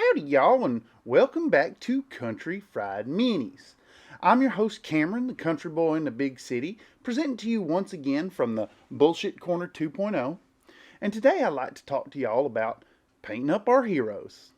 Howdy y'all, and welcome back to Country Fried Minis. I'm your host Cameron, the country boy in the big city, presenting to you once again from the Bullshit Corner 2.0. And today I'd like to talk to y'all about painting up our heroes.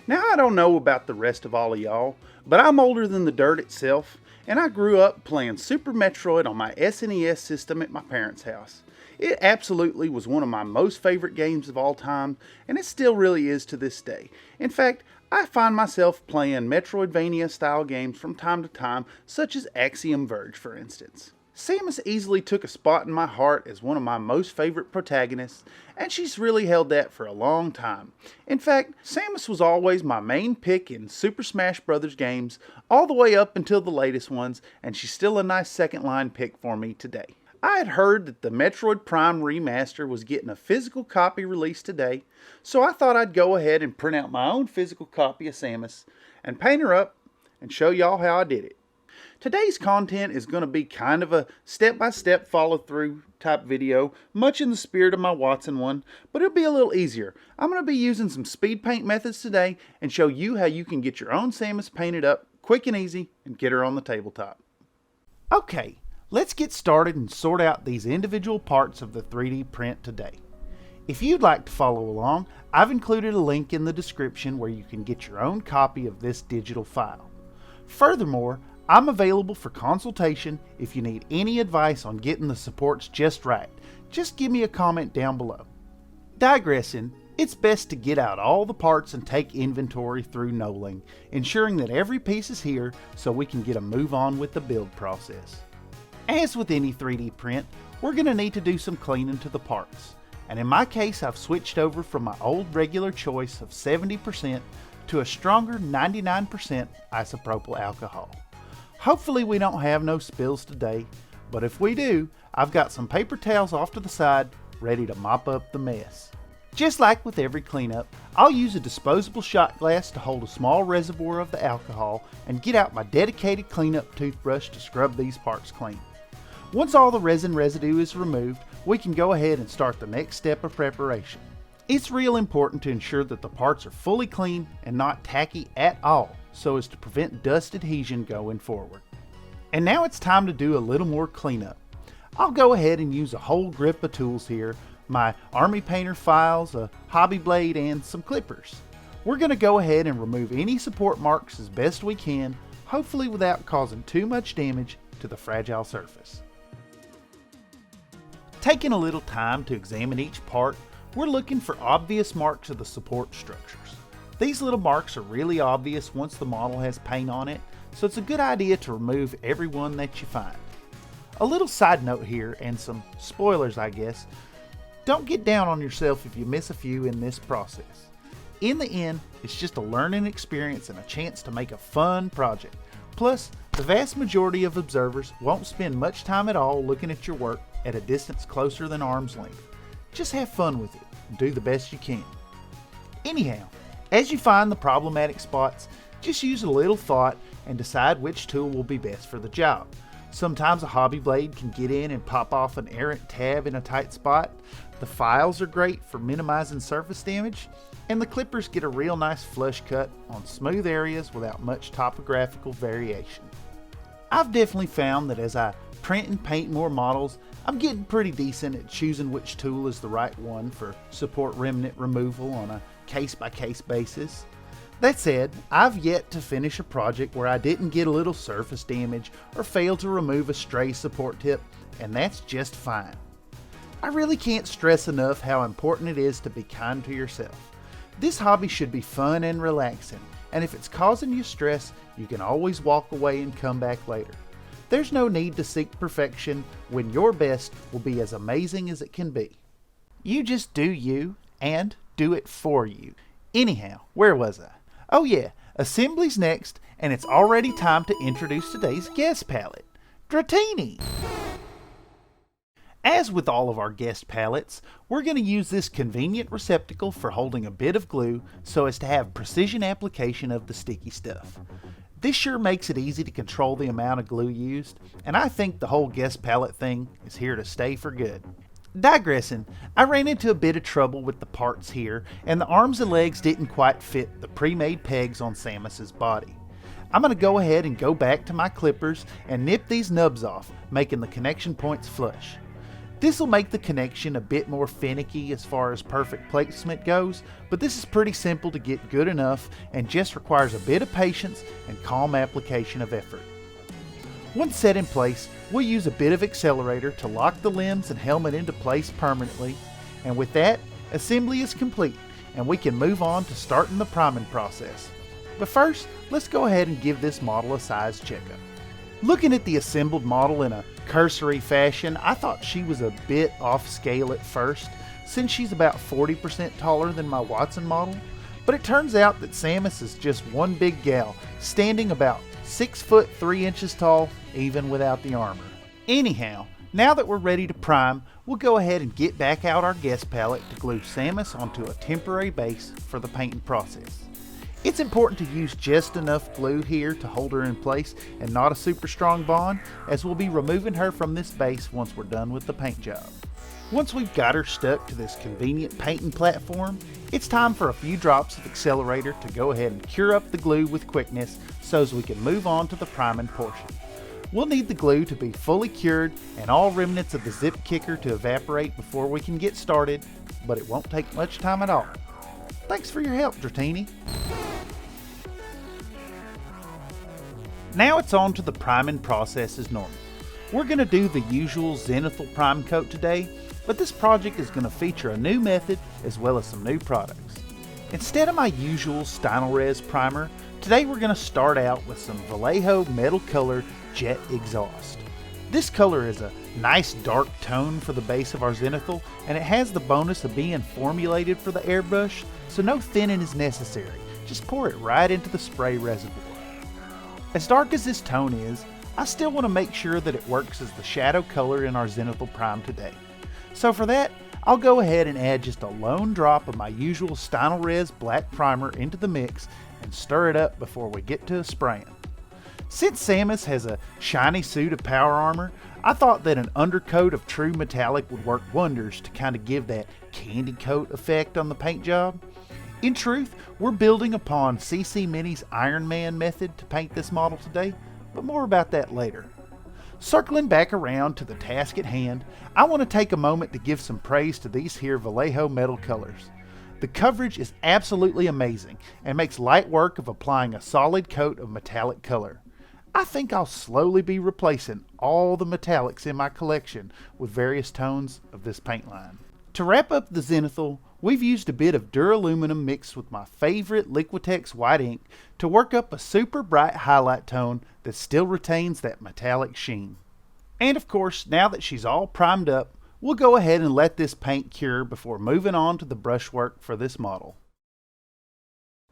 Now, I don't know about the rest of all of y'all, but I'm older than the dirt itself, and I grew up playing Super Metroid on my SNES system at my parents' house. It absolutely was one of my most favorite games of all time, and it still really is to this day. In fact, I find myself playing Metroidvania style games from time to time, such as Axiom Verge for instance. Samus easily took a spot in my heart as one of my most favorite protagonists, and she's really held that for a long time. In fact, Samus was always my main pick in Super Smash Bros. Games, all the way up until the latest ones, and she's still a nice second line pick for me today. I had heard that the Metroid Prime Remaster was getting a physical copy released today, so I thought I'd go ahead and print out my own physical copy of Samus and paint her up and show y'all how I did it. Today's content is going to be kind of a step-by-step follow-through type video, much in the spirit of my Watson one, but it'll be a little easier. I'm going to be using some speed paint methods today and show you how you can get your own Samus painted up quick and easy and get her on the tabletop. Okay, let's get started and sort out these individual parts of the 3D print today. If you'd like to follow along, I've included a link in the description where you can get your own copy of this digital file. Furthermore, I'm available for consultation if you need any advice on getting the supports just right. Just give me a comment down below. Digressing, it's best to get out all the parts and take inventory through knolling, ensuring that every piece is here so we can get a move on with the build process. As with any 3D print, we're going to need to do some cleaning to the parts. And in my case, I've switched over from my old regular choice of 70% to a stronger 99% isopropyl alcohol. Hopefully we don't have no spills today, but if we do, I've got some paper towels off to the side, ready to mop up the mess. Just like with every cleanup, I'll use a disposable shot glass to hold a small reservoir of the alcohol and get out my dedicated cleanup toothbrush to scrub these parts clean. Once all the resin residue is removed, we can go ahead and start the next step of preparation. It's real important to ensure that the parts are fully clean and not tacky at all, so as to prevent dust adhesion going forward. And now it's time to do a little more cleanup. I'll go ahead and use a whole grip of tools here, my Army Painter files, a hobby blade, and some clippers. We're going to go ahead and remove any support marks as best we can, hopefully without causing too much damage to the fragile surface. Taking a little time to examine each part, we're looking for obvious marks of the support structures. These little marks are really obvious once the model has paint on it, so it's a good idea to remove every one that you find. A little side note here, and some spoilers I guess, don't get down on yourself if you miss a few in this process. In the end, it's just a learning experience and a chance to make a fun project. Plus, the vast majority of observers won't spend much time at all looking at your work at a distance closer than arm's length. Just have fun with it and do the best you can. Anyhow, as you find the problematic spots, just use a little thought and decide which tool will be best for the job. Sometimes a hobby blade can get in and pop off an errant tab in a tight spot. The files are great for minimizing surface damage, and the clippers get a real nice flush cut on smooth areas without much topographical variation. I've definitely found that as I print and paint more models, I'm getting pretty decent at choosing which tool is the right one for support remnant removal on a case-by-case basis. That said, I've yet to finish a project where I didn't get a little surface damage or fail to remove a stray support tip, and that's just fine. I really can't stress enough how important it is to be kind to yourself. This hobby should be fun and relaxing, and if it's causing you stress, you can always walk away and come back later. There's no need to seek perfection when your best will be as amazing as it can be. You just do you, and do it for you. Anyhow, where was I? Oh yeah, assembly's next, and it's already time to introduce today's guest palette, Dratini. As with all of our guest palettes, we're going to use this convenient receptacle for holding a bit of glue so as to have precision application of the sticky stuff. This sure makes it easy to control the amount of glue used, and I think the whole guest palette thing is here to stay for good. Digressing, I ran into a bit of trouble with the parts here, and the arms and legs didn't quite fit the pre-made pegs on Samus's body. I'm going to go ahead and go back to my clippers and nip these nubs off, making the connection points flush. This will make the connection a bit more finicky as far as perfect placement goes, but this is pretty simple to get good enough and just requires a bit of patience and calm application of effort. Once set in place, we'll use a bit of accelerator to lock the limbs and helmet into place permanently, and with that, assembly is complete and we can move on to starting the priming process. But first, let's go ahead and give this model a size checkup. Looking at the assembled model in a cursory fashion, I thought she was a bit off scale at first, since she's about 40% taller than my Watson model, but it turns out that Samus is just one big gal, standing about 6 foot 3 inches tall, even without the armor. Anyhow, now that we're ready to prime, we'll go ahead and get back out our guest palette to glue Samus onto a temporary base for the painting process. It's important to use just enough glue here to hold her in place and not a super strong bond, as we'll be removing her from this base once we're done with the paint job. Once we've got her stuck to this convenient painting platform, it's time for a few drops of accelerator to go ahead and cure up the glue with quickness so as we can move on to the priming portion. We'll need the glue to be fully cured and all remnants of the zip kicker to evaporate before we can get started, but it won't take much time at all. Thanks for your help, Dratini. Now it's on to the priming process as normal. We're going to do the usual zenithal prime coat today, but this project is going to feature a new method as well as some new products. Instead of my usual Stynylrez primer, today we're going to start out with some Vallejo Metal Color Jet Exhaust. This color is a nice dark tone for the base of our zenithal, and it has the bonus of being formulated for the airbrush, so no thinning is necessary. Just pour it right into the spray reservoir. As dark as this tone is, I still want to make sure that it works as the shadow color in our zenithal prime today. So for that, I'll go ahead and add just a lone drop of my usual Stynylrez black primer into the mix and stir it up before we get to spraying. Since Samus has a shiny suit of power armor, I thought that an undercoat of true metallic would work wonders to kind of give that candy coat effect on the paint job. In truth, we're building upon CC Mini's Iron Man method to paint this model today, but more about that later. Circling back around to the task at hand, I want to take a moment to give some praise to these here Vallejo metal colors. The coverage is absolutely amazing and makes light work of applying a solid coat of metallic color. I think I'll slowly be replacing all the metallics in my collection with various tones of this paint line. To wrap up the zenithal, we've used a bit of duraluminum mixed with my favorite Liquitex white ink to work up a super bright highlight tone that still retains that metallic sheen. And of course, now that she's all primed up, we'll go ahead and let this paint cure before moving on to the brushwork for this model.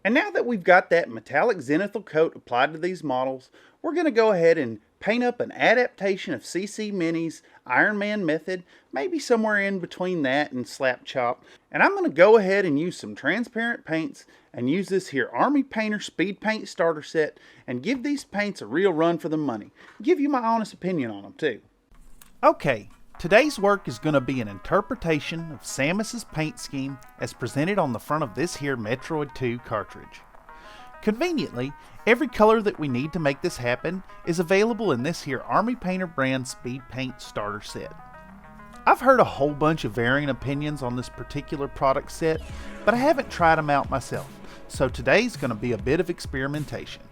And now that we've got that metallic zenithal coat applied to these models, we're going to go ahead and paint up an adaptation of CC Mini's Iron Man method, maybe somewhere in between that and Slap Chop. And I'm going to go ahead and use some transparent paints and use this here Army Painter Speedpaint starter set and give these paints a real run for the money. Give you my honest opinion on them too. Okay, today's work is going to be an interpretation of Samus's paint scheme as presented on the front of this here Metroid 2 cartridge. Conveniently, every color that we need to make this happen is available in this here Army Painter brand Speedpaint starter set. I've heard a whole bunch of varying opinions on this particular product set, but I haven't tried them out myself, so today's going to be a bit of experimentation.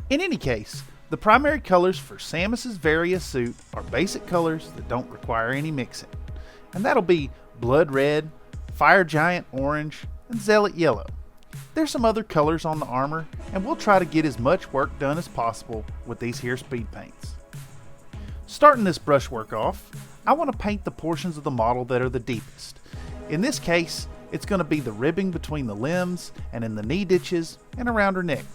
In any case, the primary colors for Samus's Varia suit are basic colors that don't require any mixing, and that'll be Blood Red, Fire Giant Orange, and Zealot Yellow. There's some other colors on the armor, and we'll try to get as much work done as possible with these here speed paints. Starting this brushwork off, I want to paint the portions of the model that are the deepest. In this case, it's going to be the ribbing between the limbs and in the knee ditches and around her neck.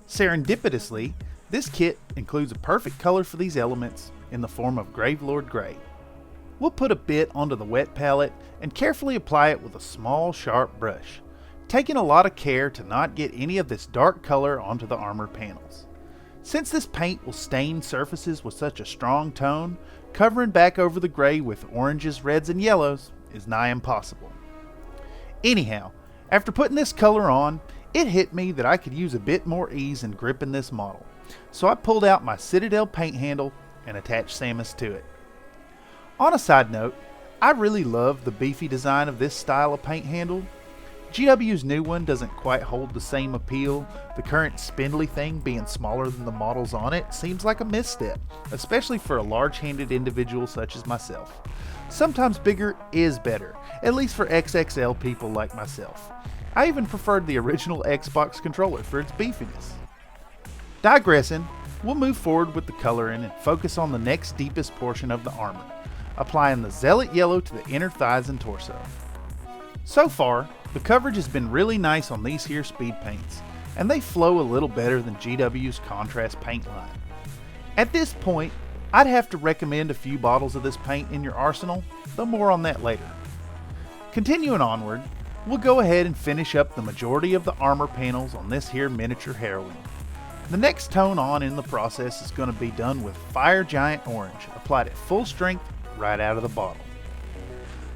Serendipitously, this kit includes a perfect color for these elements in the form of Gravelord Gray. We'll put a bit onto the wet palette and carefully apply it with a small, sharp brush, taking a lot of care to not get any of this dark color onto the armor panels. Since this paint will stain surfaces with such a strong tone, covering back over the gray with oranges, reds, and yellows is nigh impossible. Anyhow, after putting this color on, it hit me that I could use a bit more ease in gripping this model, so I pulled out my Citadel paint handle and attached Samus to it. On a side note, I really love the beefy design of this style of paint handle. GW's new one doesn't quite hold the same appeal. The current spindly thing being smaller than the models on it seems like a misstep, especially for a large-handed individual such as myself. Sometimes bigger is better, at least for XXL people like myself. I even preferred the original Xbox controller for its beefiness. Digressing, we'll move forward with the coloring and focus on the next deepest portion of the armor, applying the Zealot Yellow to the inner thighs and torso. So far, the coverage has been really nice on these here speed paints, and they flow a little better than GW's contrast paint line. At this point, I'd have to recommend a few bottles of this paint in your arsenal, though more on that later. Continuing onward, we'll go ahead and finish up the majority of the armor panels on this here miniature heroine. The next tone on in the process is going to be done with Fire Giant Orange, applied at full strength right out of the bottle.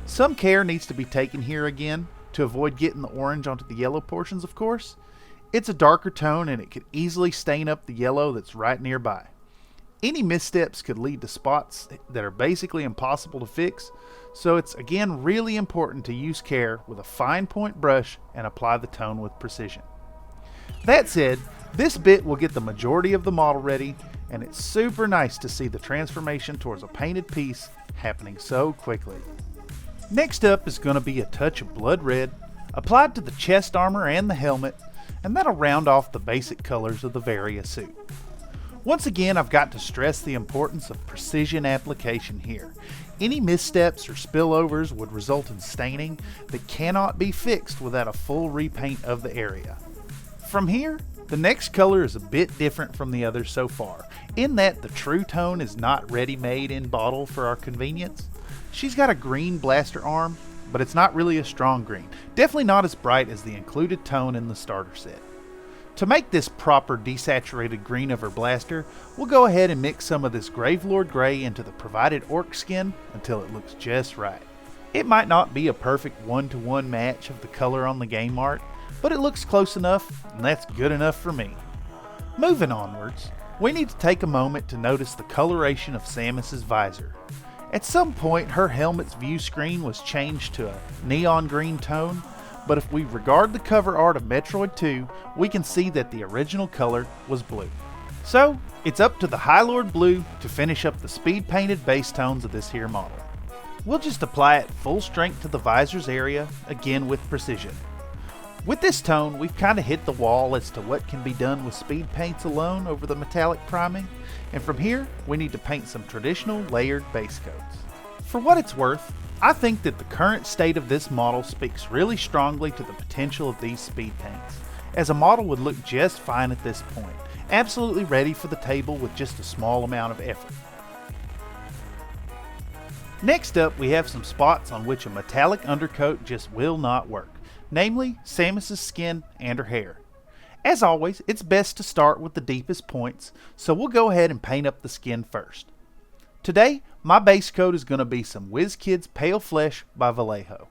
Some care needs to be taken here again to avoid getting the orange onto the yellow portions, of course. It's a darker tone and it could easily stain up the yellow that's right nearby. Any missteps could lead to spots that are basically impossible to fix, so it's again really important to use care with a fine point brush and apply the tone with precision. That said, this bit will get the majority of the model ready, and it's super nice to see the transformation towards a painted piece happening so quickly. Next up is going to be a touch of blood red, applied to the chest armor and the helmet, and that'll round off the basic colors of the Varia suit. Once again, I've got to stress the importance of precision application here. Any missteps or spillovers would result in staining that cannot be fixed without a full repaint of the area. From here, the next color is a bit different from the others so far, in that the true tone is not ready-made in bottle for our convenience. She's got a green blaster arm, but it's not really a strong green, definitely not as bright as the included tone in the starter set. To make this proper desaturated green of her blaster, we'll go ahead and mix some of this Gravelord Gray into the provided orc skin until it looks just right. It might not be a perfect one-to-one match of the color on the game art, but it looks close enough, and that's good enough for me. Moving onwards, we need to take a moment to notice the coloration of Samus's visor. At some point, her helmet's view screen was changed to a neon green tone, but if we regard the cover art of Metroid 2, we can see that the original color was blue. So, it's up to the High Lord Blue to finish up the speed painted base tones of this here model. We'll just apply it full strength to the visor's area, again with precision. With this tone, we've kind of hit the wall as to what can be done with speed paints alone over the metallic priming, and from here, we need to paint some traditional layered base coats. For what it's worth, I think that the current state of this model speaks really strongly to the potential of these speed paints, as a model would look just fine at this point, absolutely ready for the table with just a small amount of effort. Next up, we have some spots on which a metallic undercoat just will not work, namely Samus's skin and her hair. As always, it's best to start with the deepest points, so we'll go ahead and paint up the skin first. Today, my base coat is going to be some WizKids Pale Flesh by Vallejo.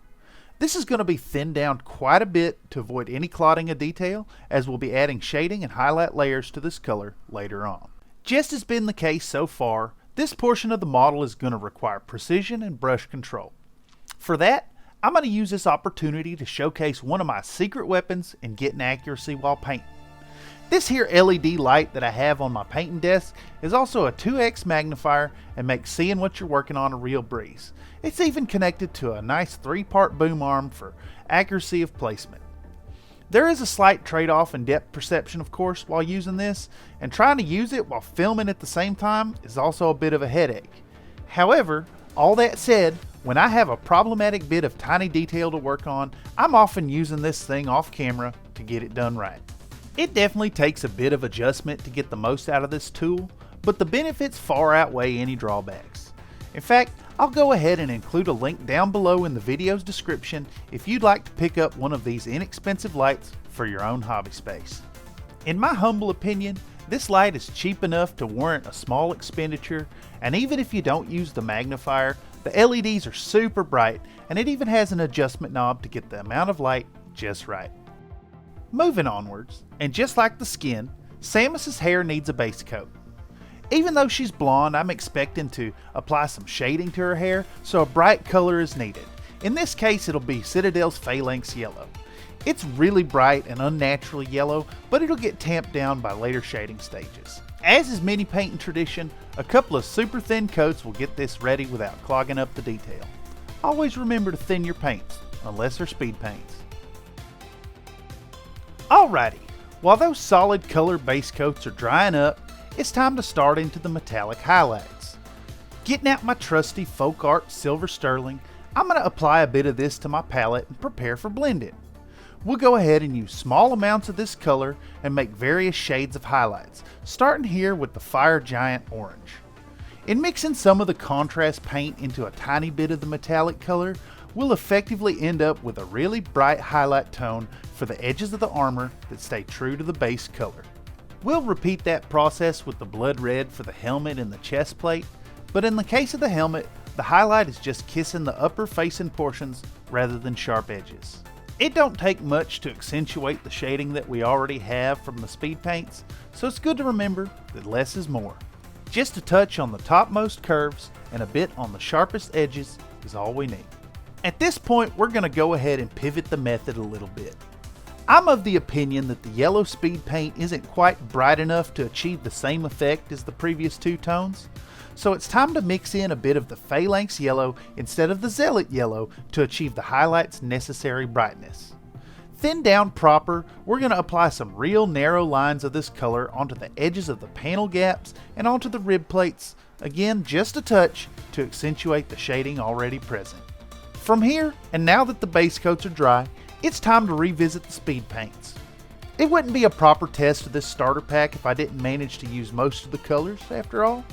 This is going to be thinned down quite a bit to avoid any clotting of detail, as we'll be adding shading and highlight layers to this color later on. Just as been the case so far, this portion of the model is going to require precision and brush control. For that, I'm going to use this opportunity to showcase one of my secret weapons in getting accuracy while painting. This here LED light that I have on my painting desk is also a 2x magnifier and makes seeing what you're working on a real breeze. It's even connected to a nice 3-part boom arm for accuracy of placement. There is a slight trade-off in depth perception, of course, while using this, and trying to use it while filming at the same time is also a bit of a headache. However, All that said, when I have a problematic bit of tiny detail to work on, I'm often using this thing off camera to get it done right. It definitely takes a bit of adjustment to get the most out of this tool, but the benefits far outweigh any drawbacks. In fact, I'll go ahead and include a link down below in the video's description if you'd like to pick up one of these inexpensive lights for your own hobby space. In my humble opinion, this light is cheap enough to warrant a small expenditure, and even if you don't use the magnifier, the LEDs are super bright, and it even has an adjustment knob to get the amount of light just right. Moving onwards, and just like the skin, Samus's hair needs a base coat. Even though she's blonde, I'm expecting to apply some shading to her hair, so a bright color is needed. In this case, it'll be Citadel's Phalanx Yellow. It's really bright and unnaturally yellow, but it'll get tamped down by later shading stages. As is many painting tradition, a couple of super thin coats will get this ready without clogging up the detail. Always remember to thin your paints, unless they're speed paints. Alrighty, while those solid color base coats are drying up, it's time to start into the metallic highlights. Getting out my trusty Folk Art Silver Sterling, I'm going to apply a bit of this to my palette and prepare for blending. We'll go ahead and use small amounts of this color and make various shades of highlights, starting here with the Fire Giant Orange. In mixing some of the contrast paint into a tiny bit of the metallic color, we'll effectively end up with a really bright highlight tone for the edges of the armor that stay true to the base color. We'll repeat that process with the blood red for the helmet and the chest plate, but in the case of the helmet, the highlight is just kissing the upper facing portions rather than sharp edges. It don't take much to accentuate the shading that we already have from the speed paints, so it's good to remember that less is more. Just a touch on the topmost curves and a bit on the sharpest edges is all we need. At this point, we're going to go ahead and pivot the method a little bit. I'm of the opinion that the yellow speed paint isn't quite bright enough to achieve the same effect as the previous two tones, so it's time to mix in a bit of the Phalanx Yellow instead of the Zealot Yellow to achieve the highlight's necessary brightness. Thin down proper, we're going to apply some real narrow lines of this color onto the edges of the panel gaps and onto the rib plates, again just a touch to accentuate the shading already present. From here, and now that the base coats are dry, it's time to revisit the speed paints. It wouldn't be a proper test of this starter pack if I didn't manage to use most of the colors after all.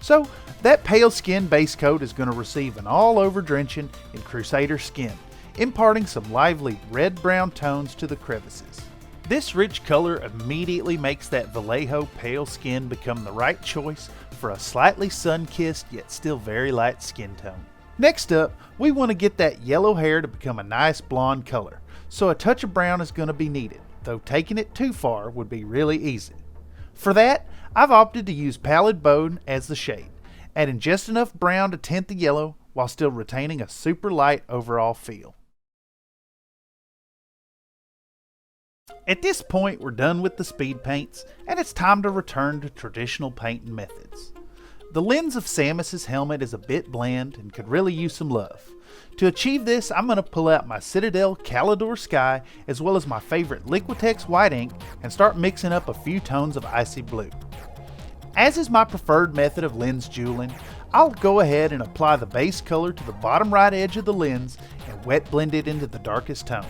So that pale skin base coat is going to receive an all over drenching in Crusader skin, imparting some lively red-brown tones to the crevices. This rich color immediately makes that Vallejo pale skin become the right choice for a slightly sun-kissed yet still very light skin tone. Next up, we want to get that yellow hair to become a nice blonde color, so a touch of brown is going to be needed, though taking it too far would be really easy. For that, I've opted to use Pallid Bone as the shade, adding just enough brown to tint the yellow while still retaining a super light overall feel. At this point, we're done with the speed paints, and it's time to return to traditional painting methods. The lens of Samus's helmet is a bit bland and could really use some love. To achieve this, I'm going to pull out my Citadel Calidor Sky as well as my favorite Liquitex white ink and start mixing up a few tones of icy blue. As is my preferred method of lens jeweling, I'll go ahead and apply the base color to the bottom right edge of the lens and wet blend it into the darkest tone.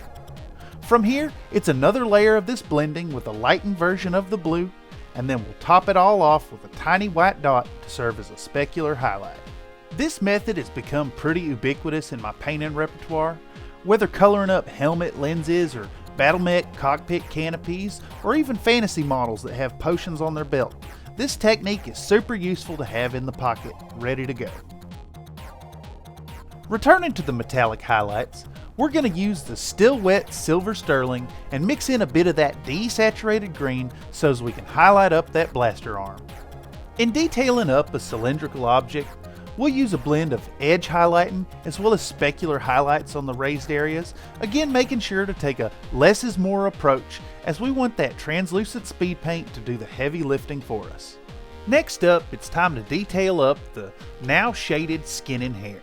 From here, it's another layer of this blending with a lightened version of the blue, and then we'll top it all off with a tiny white dot to serve as a specular highlight. This method has become pretty ubiquitous in my painting repertoire, whether coloring up helmet lenses or battlemech cockpit canopies, or even fantasy models that have potions on their belt. This technique is super useful to have in the pocket, ready to go. Returning to the metallic highlights, we're going to use the still wet Silver Sterling and mix in a bit of that desaturated green so as we can highlight up that blaster arm. In detailing up a cylindrical object, we'll use a blend of edge highlighting as well as specular highlights on the raised areas, again making sure to take a less is more approach as we want that translucent speed paint to do the heavy lifting for us. Next up, it's time to detail up the now shaded skin and hair.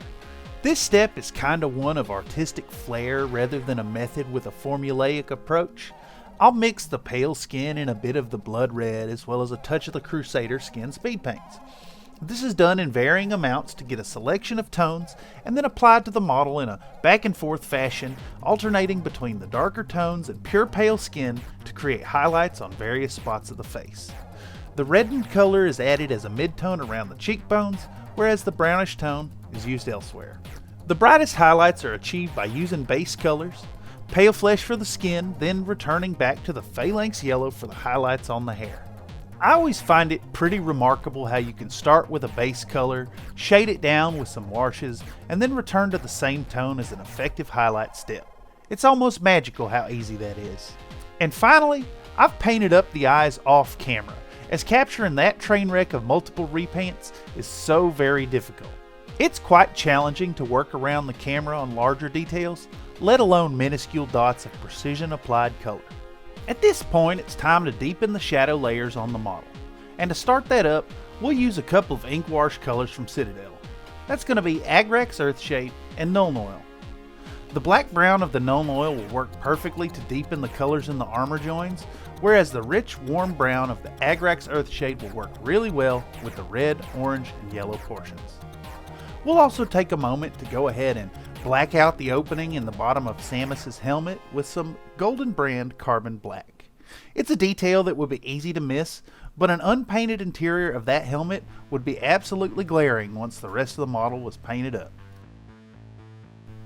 This step is kinda one of artistic flair rather than a method with a formulaic approach. I'll mix the pale skin and a bit of the blood red as well as a touch of the Crusader skin speed paints. This is done in varying amounts to get a selection of tones and then applied to the model in a back and forth fashion, alternating between the darker tones and pure pale skin to create highlights on various spots of the face. The reddened color is added as a mid-tone around the cheekbones, whereas the brownish tone is used elsewhere. The brightest highlights are achieved by using base colors, pale flesh for the skin, then returning back to the phalanx yellow for the highlights on the hair. I always find it pretty remarkable how you can start with a base color, shade it down with some washes, and then return to the same tone as an effective highlight step. It's almost magical how easy that is. And finally, I've painted up the eyes off camera, as capturing that train wreck of multiple repaints is so very difficult. It's quite challenging to work around the camera on larger details, let alone minuscule dots of precision applied color. At this point, it's time to deepen the shadow layers on the model. And to start that up, we'll use a couple of ink wash colors from Citadel. That's going to be Agrax Earthshade and Nuln Oil. The black brown of the Nuln Oil will work perfectly to deepen the colors in the armor joins, whereas the rich warm brown of the Agrax Earthshade will work really well with the red, orange, and yellow portions. We'll also take a moment to go ahead and black out the opening in the bottom of Samus's helmet with some Golden Brand Carbon Black. It's a detail that would be easy to miss, but an unpainted interior of that helmet would be absolutely glaring once the rest of the model was painted up.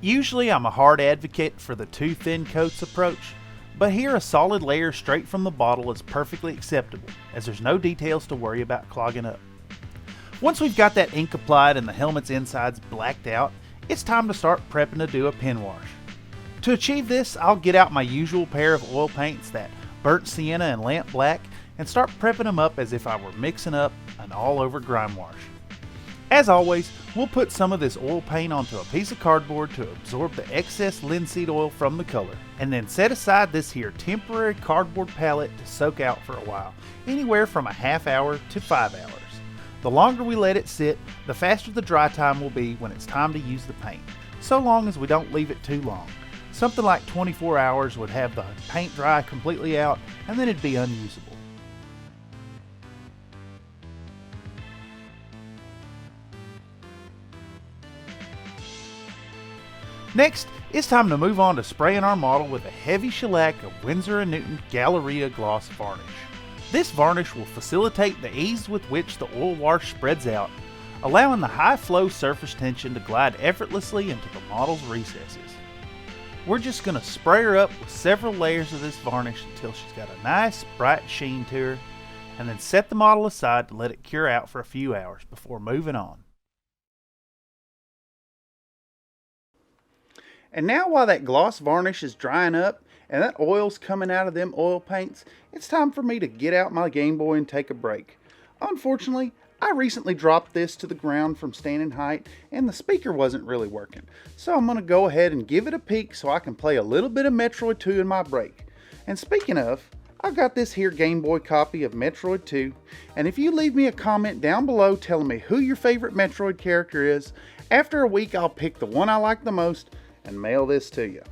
Usually I'm a hard advocate for the two thin coats approach, but here a solid layer straight from the bottle is perfectly acceptable, as there's no details to worry about clogging up. Once we've got that ink applied and the helmet's insides blacked out, it's time to start prepping to do a pen wash. To achieve this, I'll get out my usual pair of oil paints, that burnt sienna and lamp black, and start prepping them up as if I were mixing up an all-over grime wash. As always, we'll put some of this oil paint onto a piece of cardboard to absorb the excess linseed oil from the color, and then set aside this here temporary cardboard palette to soak out for a while, anywhere from a half hour to 5 hours. The longer we let it sit, the faster the dry time will be when it's time to use the paint, so long as we don't leave it too long. Something like 24 hours would have the paint dry completely out, and then it'd be unusable. Next, it's time to move on to spraying our model with a heavy shellac of Winsor & Newton Galleria Gloss Varnish. This varnish will facilitate the ease with which the oil wash spreads out, allowing the high flow surface tension to glide effortlessly into the model's recesses. We're just going to spray her up with several layers of this varnish until she's got a nice bright sheen to her, and then set the model aside to let it cure out for a few hours before moving on. And now while that gloss varnish is drying up and that oil's coming out of them oil paints, it's time for me to get out my Game Boy and take a break. Unfortunately, I recently dropped this to the ground from standing height and the speaker wasn't really working. So I'm going to go ahead and give it a peek so I can play a little bit of Metroid 2 in my break. And speaking of, I've got this here Game Boy copy of Metroid 2, and if you leave me a comment down below telling me who your favorite Metroid character is, after a week I'll pick the one I like the most and mail this to you.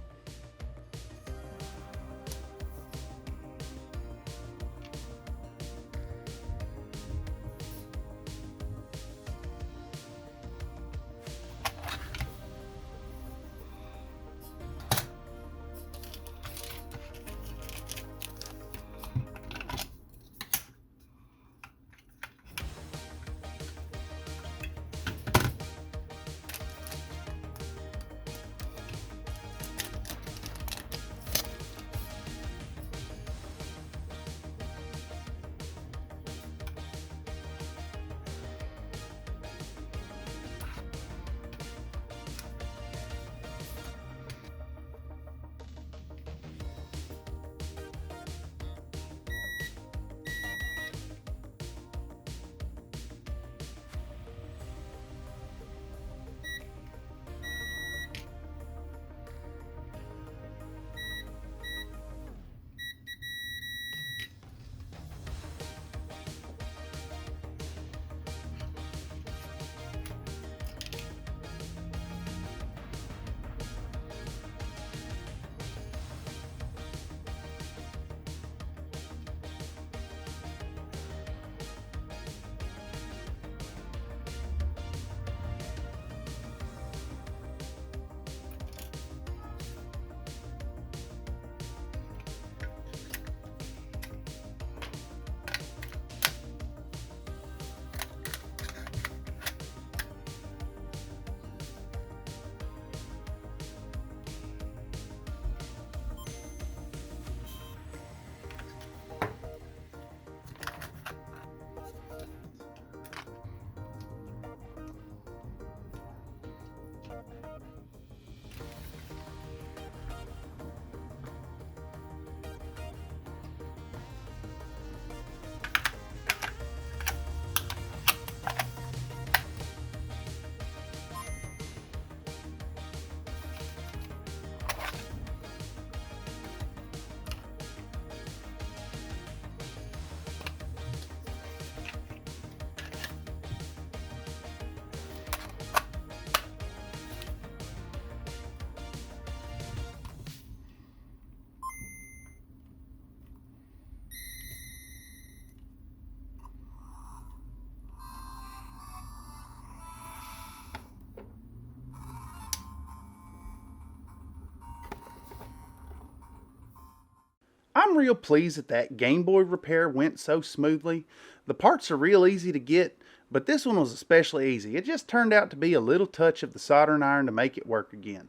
I'm real pleased that Game Boy repair went so smoothly. The parts are real easy to get, but this one was especially easy. It just turned out to be a little touch of the soldering iron to make it work again.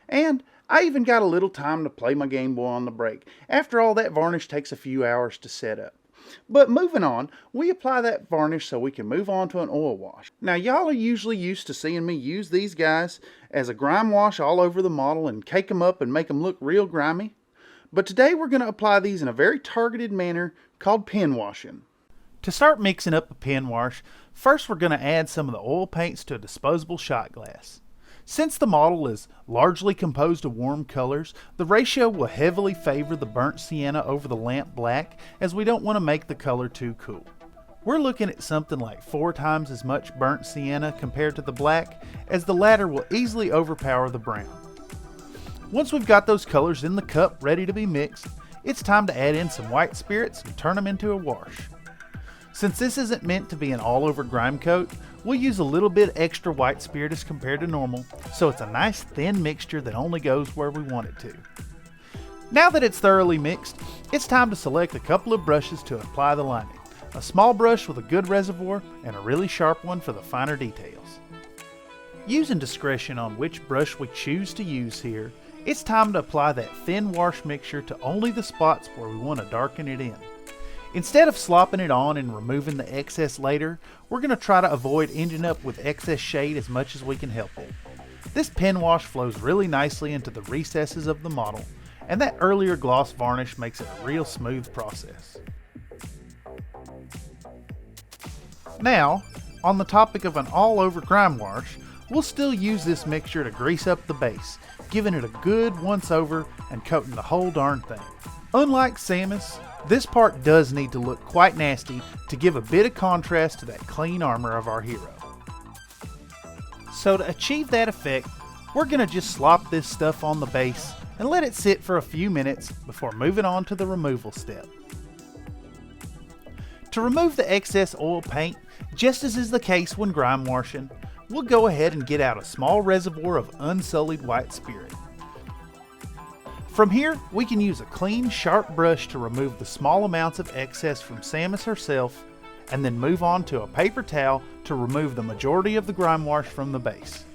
And I even got a little time to play my Game Boy on the break. After all, that varnish takes a few hours to set up. But moving on, we apply that varnish so we can move on to an oil wash. Now y'all are usually used to seeing me use these guys as a grime wash all over the model and cake them up and make them look real grimy. But today we're going to apply these in a very targeted manner called pen washing. To start mixing up a pen wash, first we're going to add some of the oil paints to a disposable shot glass. Since the model is largely composed of warm colors, the ratio will heavily favor the burnt sienna over the lamp black, as we don't want to make the color too cool. We're looking at something like 4 times as much burnt sienna compared to the black, as the latter will easily overpower the brown. Once we've got those colors in the cup ready to be mixed, it's time to add in some white spirits and turn them into a wash. Since this isn't meant to be an all-over grime coat, we'll use a little bit extra white spirit as compared to normal, so it's a nice thin mixture that only goes where we want it to. Now that it's thoroughly mixed, it's time to select a couple of brushes to apply the lining. A small brush with a good reservoir and a really sharp one for the finer details. Using discretion on which brush we choose to use here, it's time to apply that thin wash mixture to only the spots where we want to darken it in. Instead of slopping it on and removing the excess later, we're going to try to avoid ending up with excess shade as much as we can help it. This pen wash flows really nicely into the recesses of the model, and that earlier gloss varnish makes it a real smooth process. Now, on the topic of an all-over grime wash, we'll still use this mixture to grease up the base, giving it a good once-over and coating the whole darn thing. Unlike Samus, this part does need to look quite nasty to give a bit of contrast to that clean armor of our hero. So to achieve that effect, we're going to just slop this stuff on the base and let it sit for a few minutes before moving on to the removal step. To remove the excess oil paint, just as is the case when grime washing, we'll go ahead and get out a small reservoir of unsullied white spirit. From here, we can use a clean, sharp brush to remove the small amounts of excess from Samus herself, and then move on to a paper towel to remove the majority of the grime wash from the base.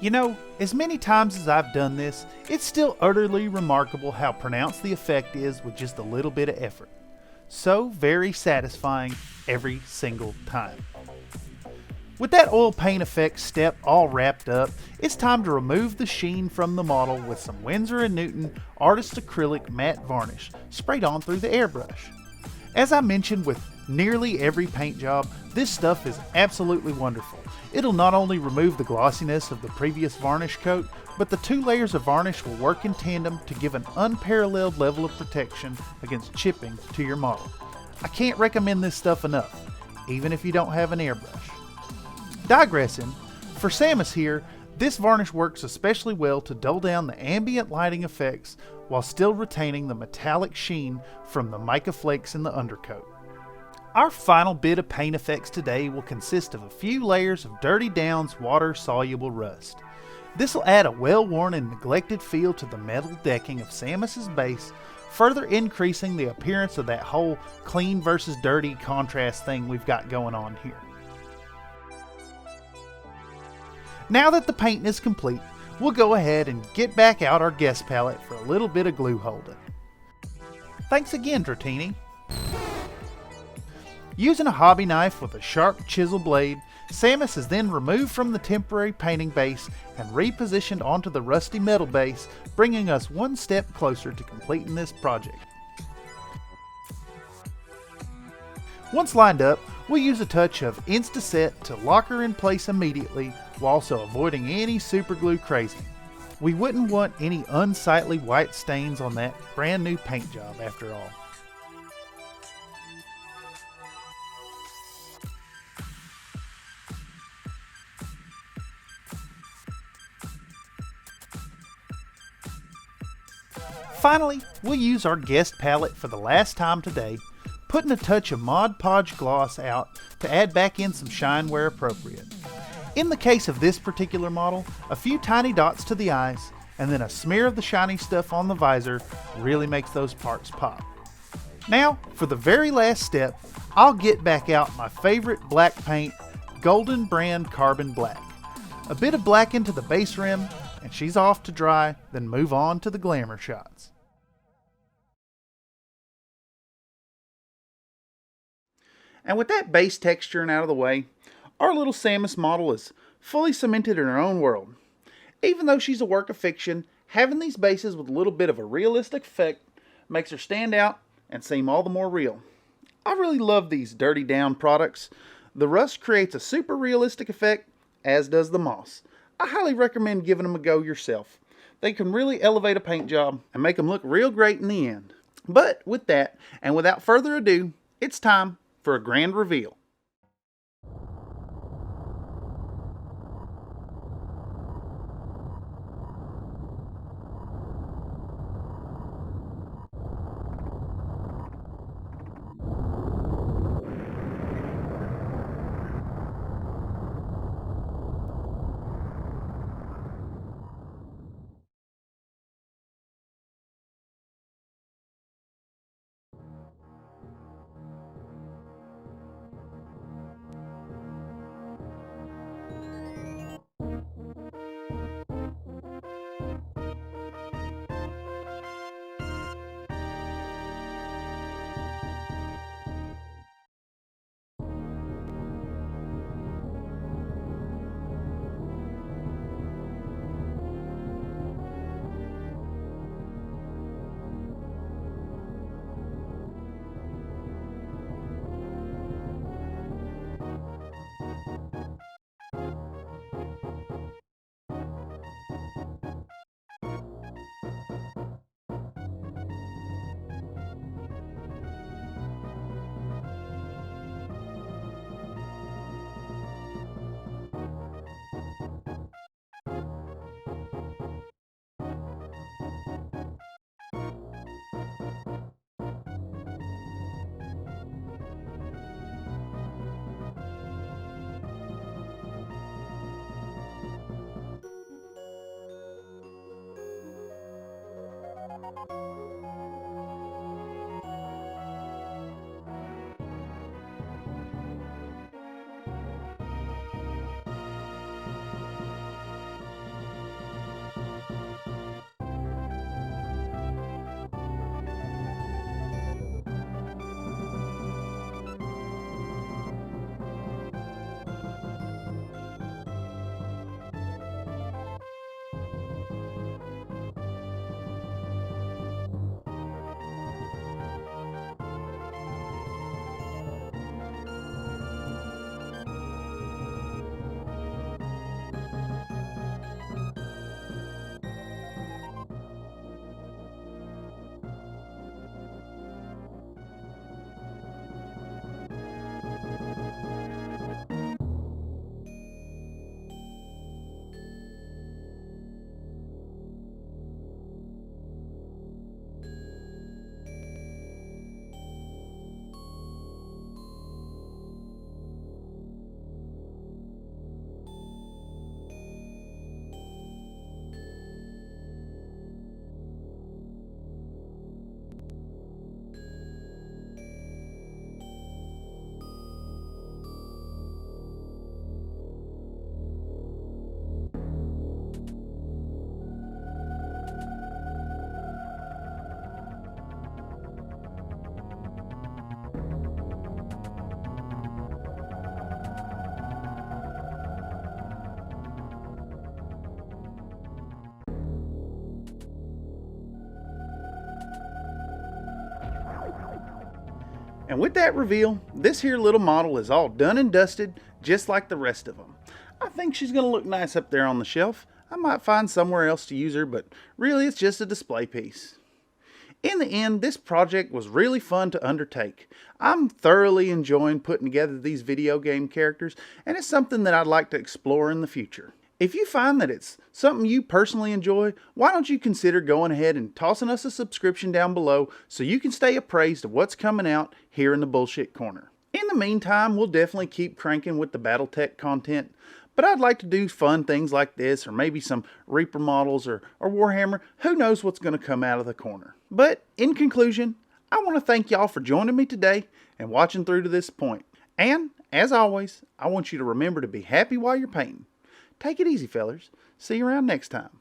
You know, as many times as I've done this, it's still utterly remarkable how pronounced the effect is with just a little bit of effort. So very satisfying every single time. With that oil paint effect step all wrapped up, it's time to remove the sheen from the model with some Winsor & Newton Artist Acrylic Matte Varnish sprayed on through the airbrush. As I mentioned with nearly every paint job, this stuff is absolutely wonderful. It'll not only remove the glossiness of the previous varnish coat, but the 2 layers of varnish will work in tandem to give an unparalleled level of protection against chipping to your model. I can't recommend this stuff enough, even if you don't have an airbrush. Digressing, for Samus here, this varnish works especially well to dull down the ambient lighting effects while still retaining the metallic sheen from the mica flakes in the undercoat. Our final bit of paint effects today will consist of a few layers of Dirty Down's water-soluble rust. This will add a well-worn and neglected feel to the metal decking of Samus's base, further increasing the appearance of that whole clean versus dirty contrast thing we've got going on here. Now that the painting is complete, we'll go ahead and get back out our guest palette for a little bit of glue holding. Thanks again, Dratini. Using a hobby knife with a sharp chisel blade, Samus is then removed from the temporary painting base and repositioned onto the rusty metal base, bringing us one step closer to completing this project. Once lined up, we'll use a touch of Insta-Set to lock her in place immediately, while also avoiding any super glue crazing. We wouldn't want any unsightly white stains on that brand new paint job after all. Finally, we'll use our guest palette for the last time today, putting a touch of Mod Podge gloss out to add back in some shine where appropriate. In the case of this particular model, a few tiny dots to the eyes, and then a smear of the shiny stuff on the visor really makes those parts pop. Now, for the very last step, I'll get back out my favorite black paint, Golden Brand Carbon Black. A bit of black into the base rim, and she's off to dry, then move on to the glamour shots. And with that base texturing out of the way, our little Samus model is fully cemented in her own world. Even though she's a work of fiction, having these bases with a little bit of a realistic effect makes her stand out and seem all the more real. I really love these dirty down products. The rust creates a super realistic effect, as does the moss. I highly recommend giving them a go yourself. They can really elevate a paint job and make them look real great in the end. But with that, and without further ado, it's time for a grand reveal. And with that reveal, this here little model is all done and dusted, just like the rest of them. I think she's going to look nice up there on the shelf. I might find somewhere else to use her, but really it's just a display piece. In the end, this project was really fun to undertake. I'm thoroughly enjoying putting together these video game characters, and it's something that I'd like to explore in the future. If you find that it's something you personally enjoy, why don't you consider going ahead and tossing us a subscription down below so you can stay appraised of what's coming out here in the Bullshit Corner. In the meantime, we'll definitely keep cranking with the Battletech content, but I'd like to do fun things like this, or maybe some Reaper models or Warhammer. Who knows what's going to come out of the corner. But in conclusion, I want to thank y'all for joining me today and watching through to this point. And, as always, I want you to remember to be happy while you're painting. Take it easy, fellers. See you around next time.